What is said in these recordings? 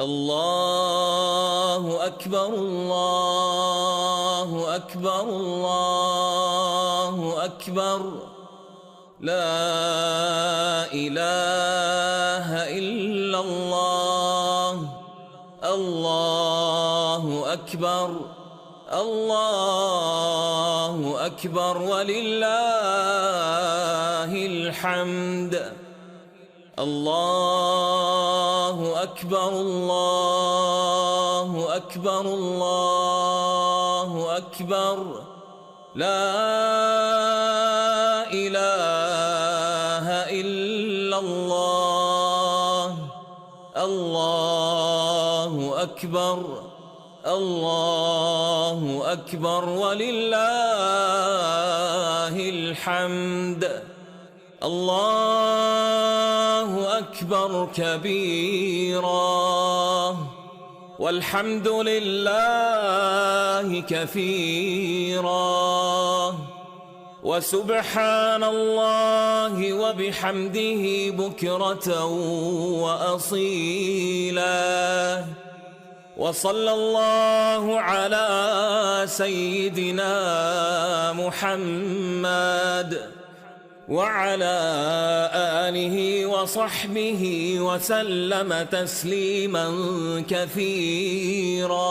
الله أكبر الله أكبر الله أكبر. لا إله إلا الله. الله أكبر الله أكبر ولله الحمد. الله أكبر الله أكبر الله أكبر. لا إله إلا الله. الله أكبر الله أكبر ولله الحمد. الله أكبر كبيرا والحمد لله كثيرا وسبحان الله وبحمده بكرة وأصيلا. وصلى الله على سيدنا محمد وعلى آله وصحبه وسلم تسليما كثيرا.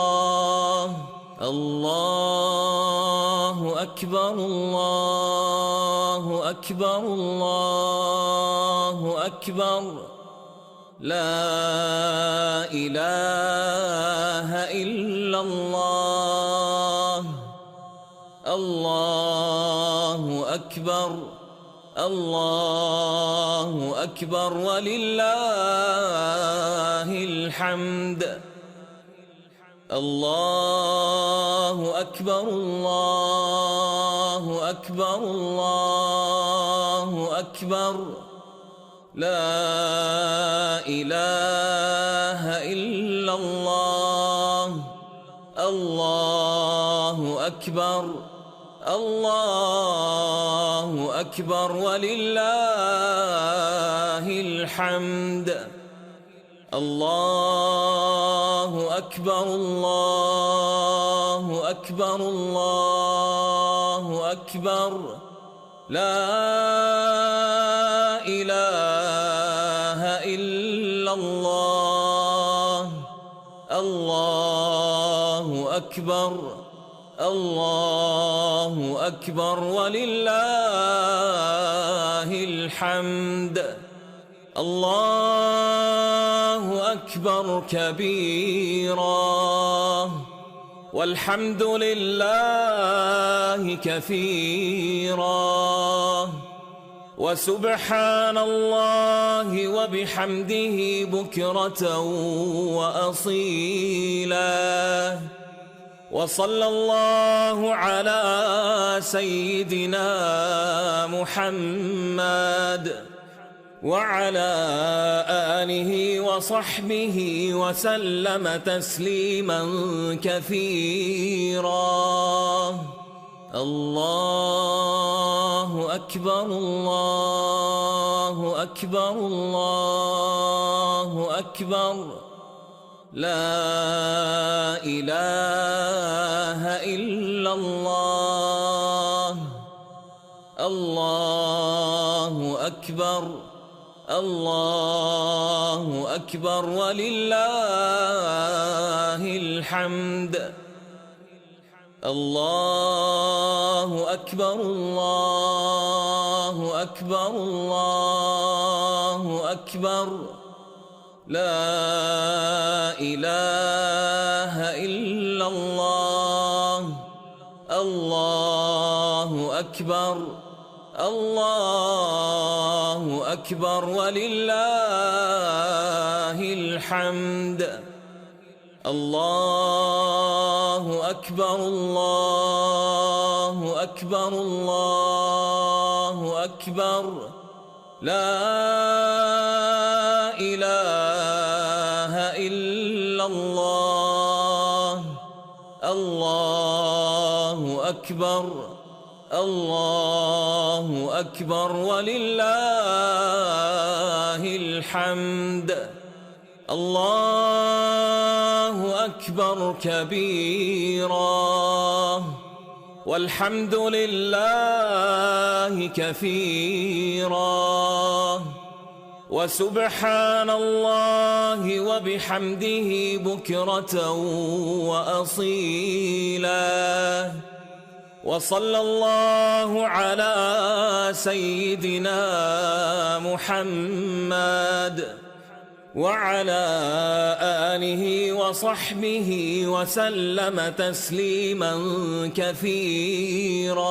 الله أكبر الله أكبر الله أكبر. لا إله إلا الله. الله أكبر الله أكبر ولله الحمد. الله أكبر الله أكبر الله أكبر. لا إله إلا الله. الله أكبر الله أكبر ولله الحمد. الله أكبر الله أكبر الله أكبر. لا إله إلا الله. الله أكبر الله أكبر ولله الحمد. الله أكبر كبيرا والحمد لله كثيرا وسبحان الله وبحمده بكرة وأصيلا. وصلى الله على سيدنا محمد وعلى آله وصحبه وسلم تسليما كثيرا. الله أكبر الله أكبر الله أكبر. لا إله إلا الله. الله أكبر الله أكبر ولله الحمد. الله أكبر الله أكبر الله أكبر. لا إله إلا الله. الله أكبر الله أكبر ولله الحمد. الله أكبر الله أكبر الله أكبر. لا إله إلا الله. الله أكبر الله أكبر ولله الحمد. الله أكبر كبيرا والحمد لله كثيرا وسبحان الله وبحمده بكرة وأصيلا وصلى الله على سيدنا محمد وعلى آله وصحبه وسلم تسليما كثيرا.